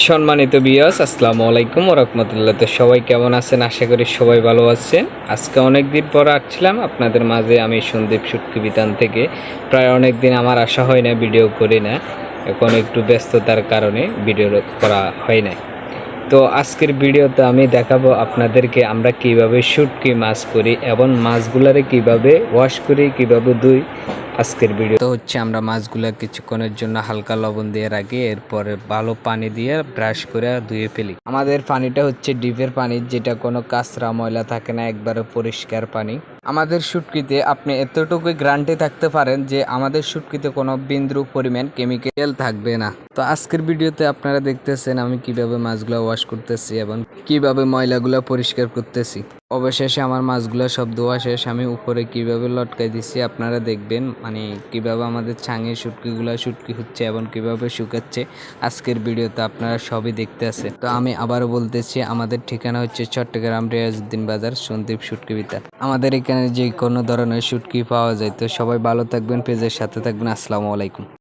সম্মানিত ভিউয়ার্স, আসসালামু আলাইকুম ওয়া রাহমাতুল্লাহ। তো সবাই কেমন আছেন? আশা করি সবাই ভালো আছেন। আজকে অনেক দিন পর আসছিলাম আপনাদের মাঝে। আমি সন্দীপ শুটকি বিতান থেকে। প্রায় অনেক দিন আমার আসা হয় না, ভিডিও করি না। এখন একটু ব্যস্ততার কারণে ভিডিও করা হয় না। তো আজকের ভিডিওতে আমি দেখাবো আপনাদেরকে আমরা কিভাবে শুটকি মাছ করি এবং মাছগুলারে কিভাবে ওয়াশ করি, কিভাবে ধুই। আজকের ভিডিও তো হচ্ছে আমরা মাছগুলা কিছুক্ষণের জন্য হালকা লবণ দিয়ে রাখি, এরপরে ভালো পানি দিয়ে ব্রাশ করে ধুয়ে ফেলি। আমাদের পানিটা হচ্ছে ডিপের পানি, যেটা কোনো কাঁচরা ময়লা থাকে না, একবারে পরিষ্কার পানি। আমাদের শুটকিতে আপনি এতটুকুই গ্যারান্টি থাকতে পারেন যে আমাদের শুটকিতে কোনো বিন্দু পরিমাণ কেমিক্যাল থাকবে না। তো আজকের ভিডিওতে আপনারা দেখতেছেন আমি কিভাবে মাছগুলো ওয়াশ করতেছি এবং কিভাবে ময়লাগুলো পরিষ্কার করতেছি। অবশেষে আমার মাছগুলো সব ধোয়া শেষ। আমি উপরে কিভাবে লটকাই দিচ্ছি আপনারা দেখবেন, মানে কিভাবে আমাদের ছাঙের শুটকি হচ্ছে এবং কিভাবে শুকাচ্ছে। আজকের ভিডিওতে আপনারা সবই দেখতে আছে। তো আমি আবারও বলতেছি, আমাদের ঠিকানা হচ্ছে চট্টগ্রাম রিয়াজউদ্দিন বাজার, সন্দীপ শুটকি বিতান। আমাদের এখানে যে কোনো ধরনের শুটকি পাওয়া যায়। তো সবাই ভালো থাকবেন, পেজের সাথে থাকবেন। আসসালামু আলাইকুম।